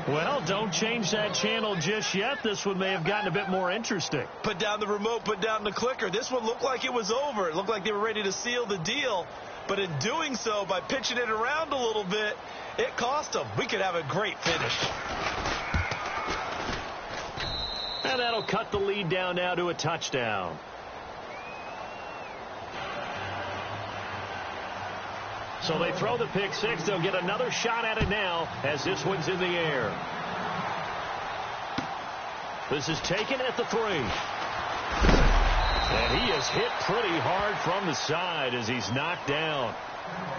Well, don't change that channel just yet. This one may have gotten a bit more interesting. Put down the remote, put down the clicker. This one looked like it was over. It looked like they were ready to seal the deal. But in doing so, by pitching it around a little bit, it cost them. We could have a great finish. And that'll cut the lead down now to a touchdown. So they throw the pick six. They'll get another shot at it now as this one's in the air. This is taken at the 3. And he is hit pretty hard from the side as he's knocked down.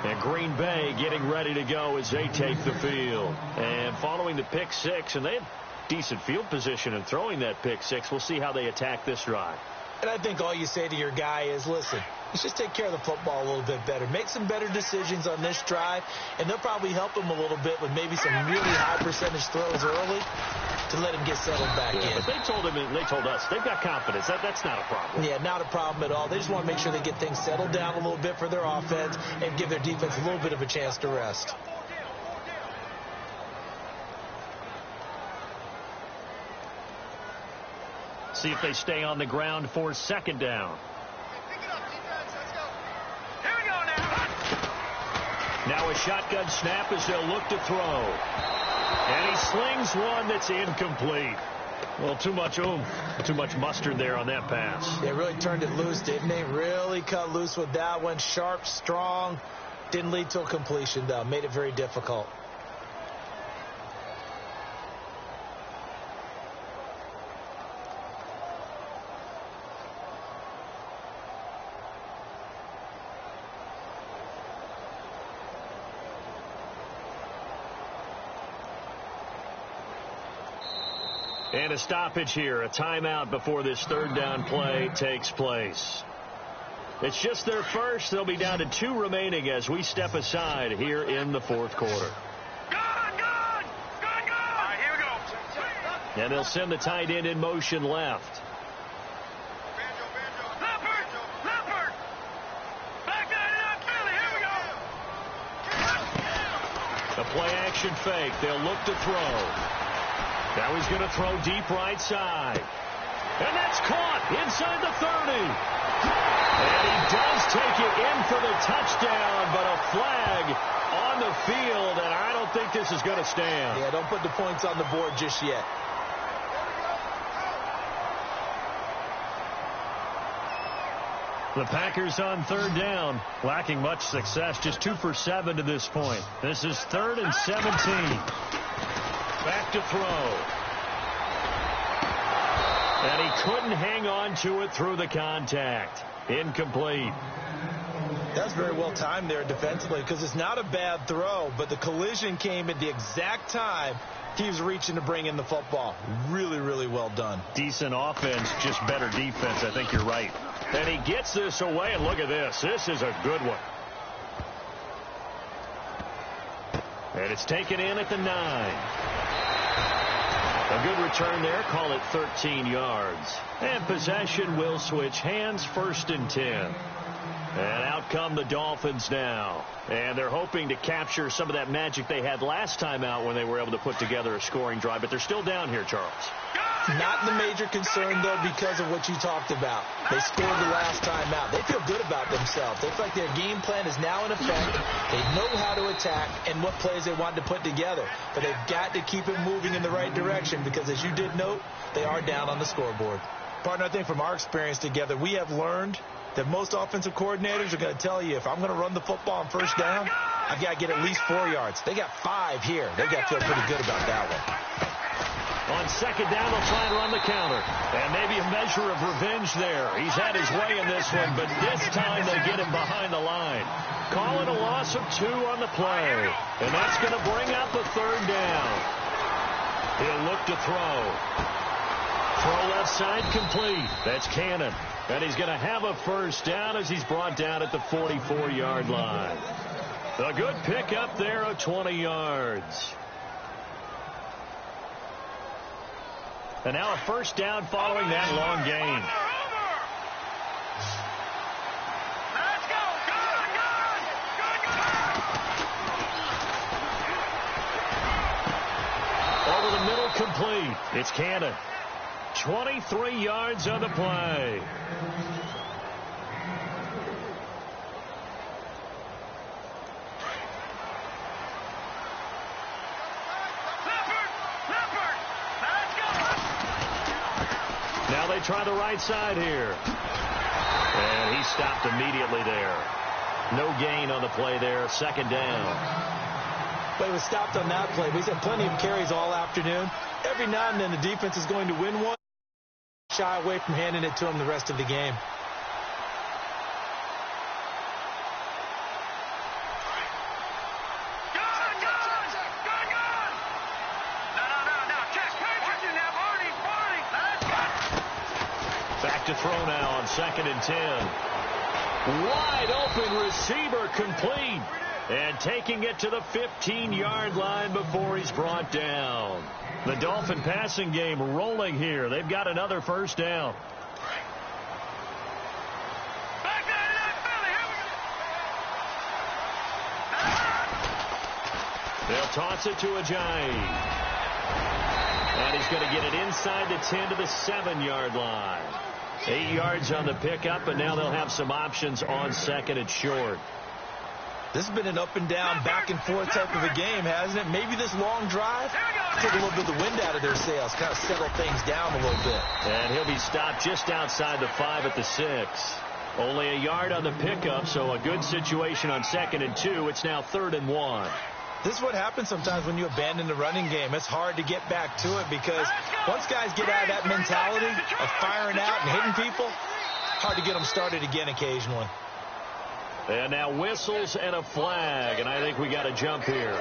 And Green Bay getting ready to go as they take the field. And following the pick six, and they have decent field position in throwing that pick six. We'll see how they attack this drive. And I think all you say to your guy is, listen, let's just take care of the football a little bit better. Make some better decisions on this drive, and they'll probably help him a little bit with maybe some really high percentage throws early to let him get settled back in. But they told him, and they told us, they've got confidence. That's not a problem. Yeah, not a problem at all. They just want to make sure they get things settled down a little bit for their offense and give their defense a little bit of a chance to rest. See if they stay on the ground for second down. Here we go now. Now a shotgun snap as they'll look to throw. And he slings one that's incomplete. Well, too much oomph, too much mustard there on that pass. They really turned it loose, didn't they? Really cut loose with that one. Sharp, strong. Didn't lead to a completion, though. Made it very difficult. And a stoppage here, a timeout before this third down play takes place. It's just their first. They'll be down to 2 remaining as we step aside here in the fourth quarter. Good! All right, here we go. And they'll send the tight end in motion left. Leopard! Back that up, Billy, here we go. A play-action fake. They'll look to throw. Now he's going to throw deep right side. And that's caught inside the 30. And he does take it in for the touchdown, but a flag on the field, and I don't think this is going to stand. Yeah, don't put the points on the board just yet. The Packers on third down, lacking much success, just 2 for 7 to this point. This is 3rd and 17. Back to throw. And he couldn't hang on to it through the contact. Incomplete. That's very well timed there defensively because it's not a bad throw, but the collision came at the exact time he was reaching to bring in the football. Really, really well done. Decent offense, just better defense. I think you're right. And he gets this away, and look at this. This is a good one. And it's taken in at the 9. A good return there. Call it 13 yards. And possession will switch hands, 1st and 10. And out come the Dolphins now. And they're hoping to capture some of that magic they had last time out when they were able to put together a scoring drive. But they're still down here, Charles. Not the major concern, though, because of what you talked about. They scored the last time out. They feel good about themselves. They feel like their game plan is now in effect. They know how to attack and what plays they want to put together. But they've got to keep it moving in the right direction because, as you did note, they are down on the scoreboard. Partner, I think from our experience together, we have learned that most offensive coordinators are going to tell you, if I'm going to run the football on first down, I've got to get at least 4 yards. They got 5 here. They've got to feel pretty good about that one. On second down, they'll try and run the counter. And maybe a measure of revenge there. He's had his way in this one, but this time they get him behind the line. Call it a loss of 2 on the play. And that's going to bring up a third down. He'll look to throw. Throw left side complete. That's Cannon. And he's going to have a first down as he's brought down at the 44-yard line. A good pickup there of 20 yards. And now a first down following that long gain. Over the middle, complete. It's Cannon. 23 yards on the play. Now they try the right side here. And he stopped immediately there. No gain on the play there. Second down. But he was stopped on that play. But he's had plenty of carries all afternoon. Every now and then the defense is going to win one. Shy away from handing it to him the rest of the game. Back to throw now on 2nd and 10. Wide open receiver complete. And taking it to the 15-yard line before he's brought down. The Dolphin passing game rolling here. They've got another first down. They'll toss it to Ajayi. And he's going to get it inside the 10 to the 7-yard line. 8 yards on the pickup, and now they'll have some options on 2nd and short. This has been an up and down, back and forth type of a game, hasn't it? Maybe this long drive took a little bit of the wind out of their sails, kind of settle things down a little bit. And he'll be stopped just outside the 5 at the 6. Only a yard on the pickup, so a good situation on 2nd and 2. It's now 3rd and 1. This is what happens sometimes when you abandon the running game. It's hard to get back to it because once guys get out of that mentality of firing out and hitting people, hard to get them started again occasionally. And now whistles and a flag, and I think we got a jump here.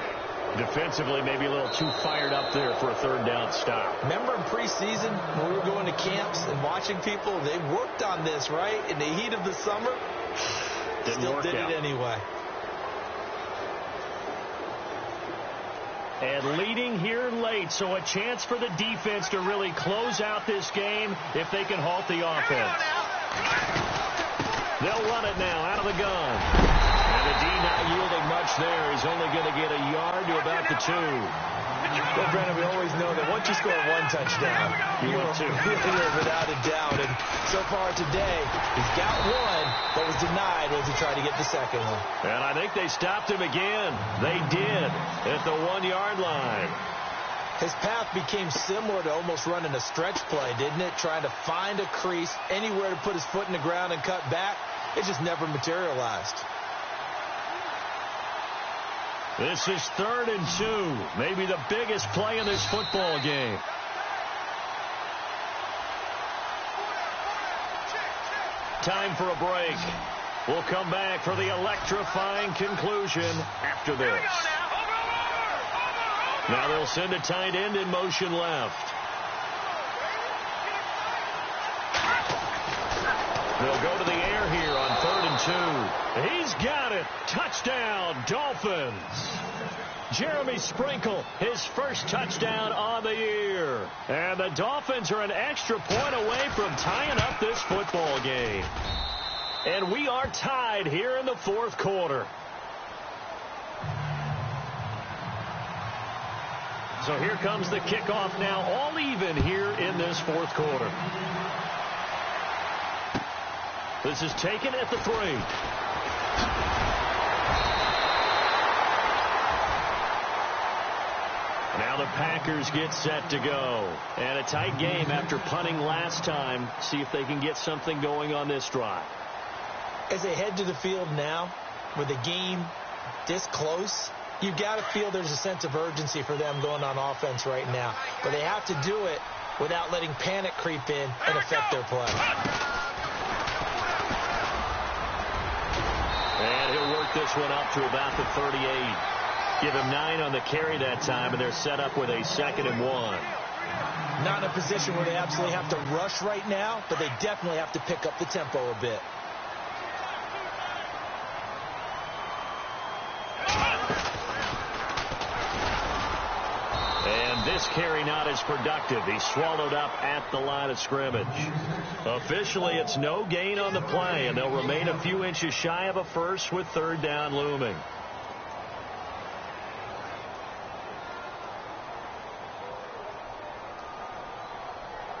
Defensively, maybe a little too fired up there for a third down stop. Remember in preseason when we were going to camps and watching people, they worked on this, right? In the heat of the summer, still did it anyway. And leading here late, so a chance for the defense to really close out this game if they can halt the offense. They'll run it now out of the gun. And the D not yielding much there. He's only going to get a yard to about the 2. Well, Brandon, we always know that once you score one touchdown, you will without a doubt. And so far today, he's got one, but was denied as he tried to get the second one. And I think they stopped him again. They did at the 1-yard line. His path became similar to almost running a stretch play, didn't it? Trying to find a crease, anywhere to put his foot in the ground and cut back. It just never materialized. This is 3rd and 2. Maybe the biggest play in this football game. Time for a break. We'll come back for the electrifying conclusion after this. Now they'll send a tight end in motion left. They'll go to the air here on 3rd and 2. He's got it. Touchdown, Dolphins. Jeremy Sprinkle, his first touchdown on the year. And the Dolphins are an extra point away from tying up this football game. And we are tied here in the 4th quarter. So here comes the kickoff now, all even here in this 4th quarter. This is taken at the 3. Now the Packers get set to go. And a tight game after punting last time. See if they can get something going on this drive. As they head to the field now, with the game this close, you've got to feel there's a sense of urgency for them going on offense right now. But they have to do it without letting panic creep in and affect their play. And he'll work this one up to about the 38. Give him 9 on the carry that time, and they're set up with a 2nd and 1. Not in a position where they absolutely have to rush right now, but they definitely have to pick up the tempo a bit. And this carry not as productive. He's swallowed up at the line of scrimmage. Officially, it's no gain on the play, and they'll remain a few inches shy of a first with 3rd down looming.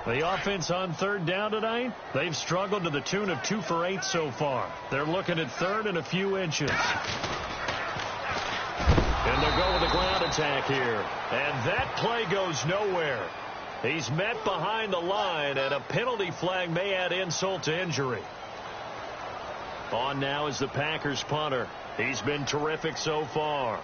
The offense on 3rd down tonight, they've struggled to the tune of 2 for 8 so far. They're looking at 3rd and a few inches. And they'll go with a ground attack here. And that play goes nowhere. He's met behind the line, and a penalty flag may add insult to injury. On now is the Packers punter. He's been terrific so far.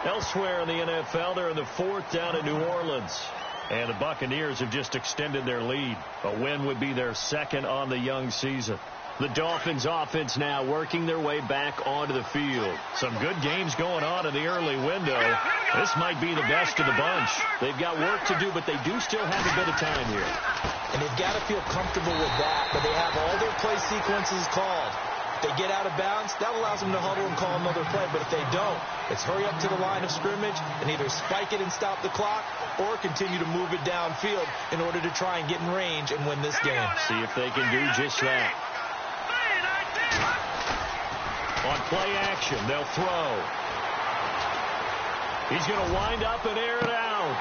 Elsewhere in the NFL, they're in the 4th down in New Orleans. And the Buccaneers have just extended their lead. A win would be their 2nd on the young season. The Dolphins offense now working their way back onto the field. Some good games going on in the early window. This might be the best of the bunch. They've got work to do, but they do still have a bit of time here. And they've got to feel comfortable with that, but they have all their play sequences called. If they get out of bounds, that allows them to huddle and call another play. But if they don't, it's hurry up to the line of scrimmage and either spike it and stop the clock or continue to move it downfield in order to try and get in range and win this game. See if they can do just that. On play action, they'll throw. He's going to wind up and air it out.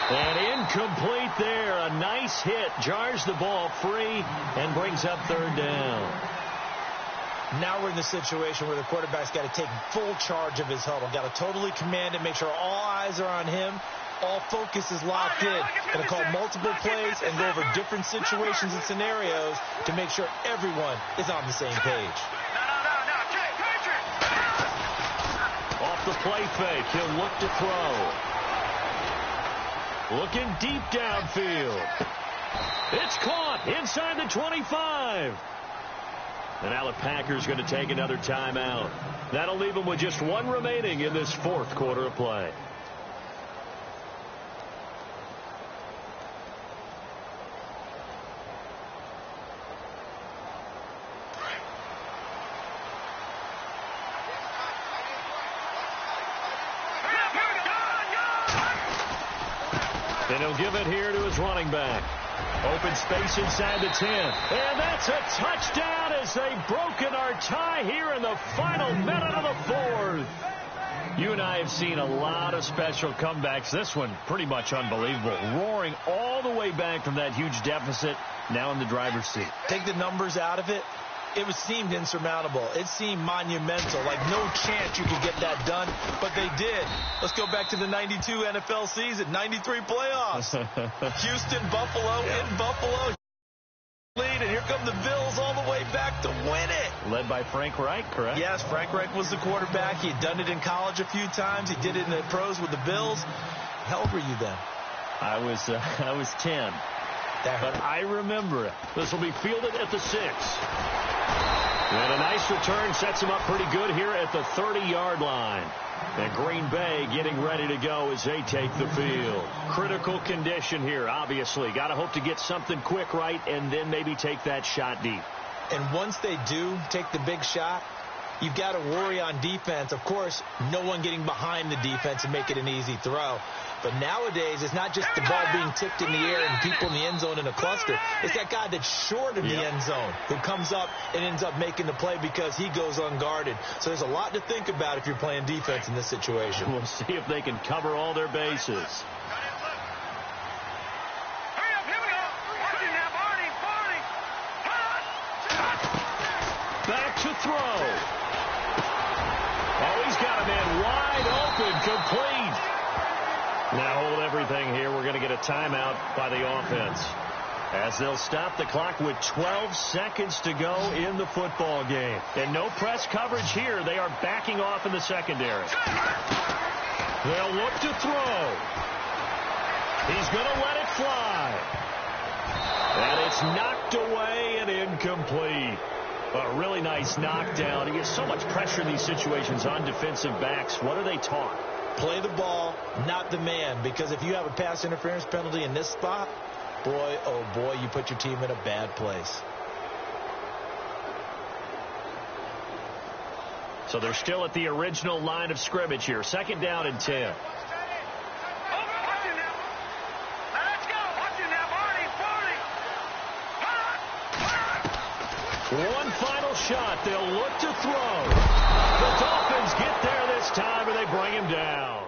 And incomplete there. A nice hit. Jars the ball free and brings up 3rd down. Now we're in the situation where the quarterback's got to take full charge of his huddle. Got to totally command it, make sure all eyes are on him. All focus is locked in. Going to call multiple plays and go over different situations and scenarios to make sure everyone is on the same page. Off the play fake, he'll look to throw. Looking deep downfield. It's caught inside the 25. And now the Packers going to take another timeout. That'll leave them with just one remaining in this fourth quarter of play. And he'll give it here to his running back. Open space inside the 10. And that's a touchdown as they've broken our tie here in the final minute of the fourth. You and I have seen a lot of special comebacks. This one pretty much unbelievable. Roaring all the way back from that huge deficit, now in the driver's seat. Take the numbers out of it. It seemed insurmountable. It seemed monumental, like no chance you could get that done, but they did. Let's go back to the 92 NFL season, 93 playoffs. Houston, Buffalo, in Buffalo. Lead, and here come the Bills all the way back to win it. Led by Frank Reich, correct? Yes, Frank Reich was the quarterback. He had done it in college a few times. He did it in the pros with the Bills. How old were you then? I was 10. But I remember it. This will be fielded at the 6. And a nice return sets him up pretty good here at the 30-yard line. And Green Bay getting ready to go as they take the field. Critical condition here, obviously. Got to hope to get something quick right and then maybe take that shot deep. And once they do take the big shot, you've got to worry on defense. Of course, no one getting behind the defense and make it an easy throw. But nowadays, it's not just the ball being tipped in the air and people in the end zone in a cluster. It's that guy that's short of the end zone who comes up and ends up making the play because he goes unguarded. So there's a lot to think about if you're playing defense in this situation. We'll see if they can cover all their bases. Back to throw. Oh, he's got a man wide open, complete. Now hold everything here. We're going to get a timeout by the offense as they'll stop the clock with 12 seconds to go in the football game. And no press coverage here. They are backing off in the secondary. They'll look to throw. He's going to let it fly. And it's knocked away and incomplete. A really nice knockdown. He gets so much pressure in these situations on defensive backs. What are they taught? Play the ball, not the man, because if you have a pass interference penalty in this spot, boy, oh boy, you put your team in a bad place. So they're still at the original line of scrimmage here. 2nd down and 10. One final shot. They'll look to throw. The Dolphins get there this time, and they bring him down.